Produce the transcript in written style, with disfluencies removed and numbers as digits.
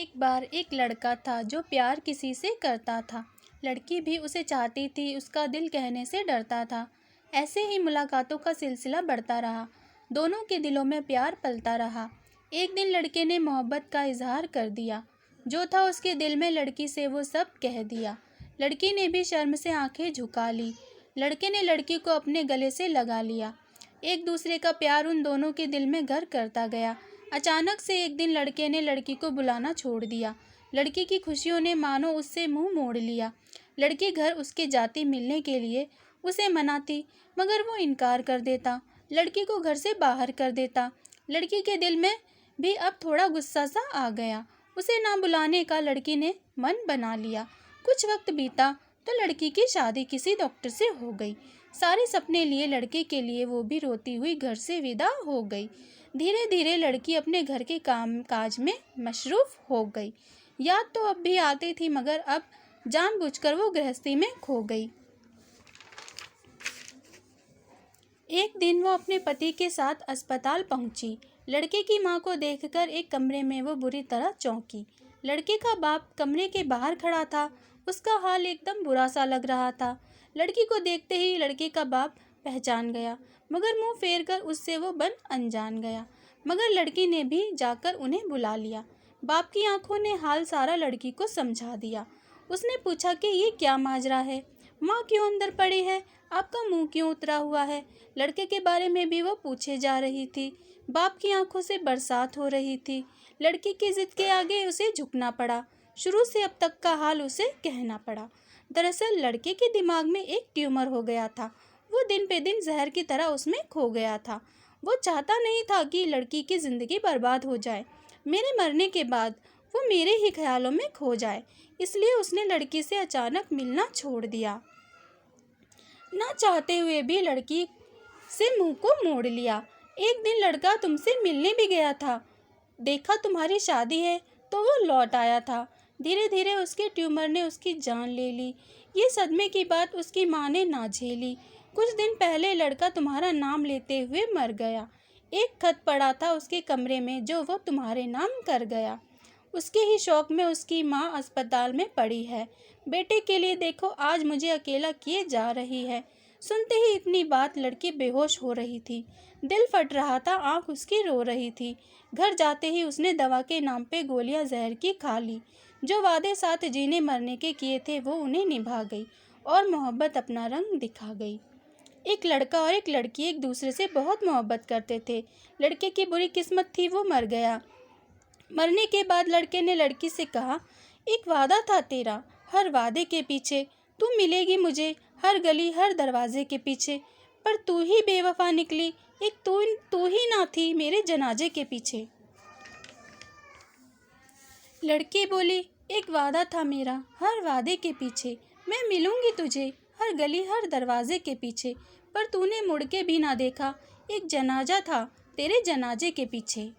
एक बार एक लड़का था जो प्यार किसी से करता था। लड़की भी उसे चाहती थी, उसका दिल कहने से डरता था। ऐसे ही मुलाकातों का सिलसिला बढ़ता रहा। दोनों के दिलों में प्यार पलता रहा। एक दिन लड़के ने मोहब्बत का इजहार कर दिया। जो था उसके दिल में लड़की से वो सब कह दिया। लड़की ने भी शर्म से आंखें झुका ली। लड़के ने लड़की को अपने गले से लगा लिया। एक दूसरे का प्यार उन दोनों के दिल में घर करता गया। अचानक से एक दिन लड़के ने लड़की को बुलाना छोड़ दिया। लड़की की खुशियों ने मानो उससे मुंह मोड़ लिया। लड़की घर उसके जाती मिलने के लिए उसे मनाती, मगर वो इनकार कर देता। लड़की को घर से बाहर कर देता। लड़की के दिल में भी अब थोड़ा गुस्सा सा आ गया। उसे ना बुलाने का लड़की ने मन बना लिया। कुछ वक्त बीता तो लड़की की शादी किसी डॉक्टर से हो गई। सारे सपने लिए लड़के के लिए वो भी रोती हुई घर से विदा हो गई। धीरे धीरे लड़की अपने घर के काम काज में मशरूफ हो गई। याद तो अब भी आती थी, मगर अब जानबूझकर वो गृहस्थी में खो गई। एक दिन वो अपने पति के साथ अस्पताल पहुंची। लड़के की मां को देखकर एक कमरे में वो बुरी तरह चौंकी। लड़के का बाप कमरे के बाहर खड़ा था। उसका हाल एकदम बुरा सा लग रहा था। लड़की को देखते ही लड़के का बाप पहचान गया, मगर मुंह फेर कर उससे वो बन अनजान गया। मगर लड़की ने भी जाकर उन्हें बुला लिया। बाप की आंखों ने हाल सारा लड़की को समझा दिया। उसने पूछा कि ये क्या माजरा है, माँ क्यों अंदर पड़ी है, आपका मुंह क्यों उतरा हुआ है। लड़के के बारे में भी वो पूछे जा रही थी। बाप की आंखों से बरसात हो रही थी। लड़की की जिद के आगे उसे झुकना पड़ा। शुरू से अब तक का हाल उसे कहना पड़ा। दरअसल लड़के के दिमाग में एक ट्यूमर हो गया था। वो दिन पे दिन जहर की तरह उसमें खो गया था। वो चाहता नहीं था कि लड़की की ज़िंदगी बर्बाद हो जाए। मेरे मरने के बाद वो मेरे ही ख्यालों में खो जाए, इसलिए उसने लड़की से अचानक मिलना छोड़ दिया। ना चाहते हुए भी लड़की से मुंह को मोड़ लिया। एक दिन लड़का तुमसे मिलने भी गया था, देखा तुम्हारी शादी है तो वो लौट आया था। धीरे धीरे उसके ट्यूमर ने उसकी जान ले ली। ये सदमे की बात उसकी माँ ने ना झेली। कुछ दिन पहले लड़का तुम्हारा नाम लेते हुए मर गया। एक खत पड़ा था उसके कमरे में जो वो तुम्हारे नाम कर गया। उसके ही शौक में उसकी माँ अस्पताल में पड़ी है। बेटे के लिए देखो आज मुझे अकेला किए जा रही है। सुनते ही इतनी बात लड़की बेहोश हो रही थी। दिल फट रहा था, आंख उसकी रो रही थी। घर जाते ही उसने दवा के नाम पे गोलियां जहर की खा ली। जो वादे साथ जीने मरने के किए थे वो उन्हें निभा गई और मोहब्बत अपना रंग दिखा गई। एक लड़का और एक लड़की एक दूसरे से बहुत मोहब्बत करते थे। लड़के की बुरी किस्मत थी, वो मर गया। मरने के बाद लड़के ने लड़की से कहा, एक वादा था तेरा, हर वादे के पीछे तू मिलेगी मुझे, हर गली हर दरवाजे के पीछे, पर तू ही बेवफा निकली। एक तू ही ना थी मेरे जनाजे के पीछे। लड़की बोली, एक वादा था मेरा, हर वादे के पीछे मैं मिलूंगी तुझे, हर गली हर दरवाजे के पीछे, पर तूने मुड़ के भी ना देखा। एक जनाजा था तेरे जनाजे के पीछे।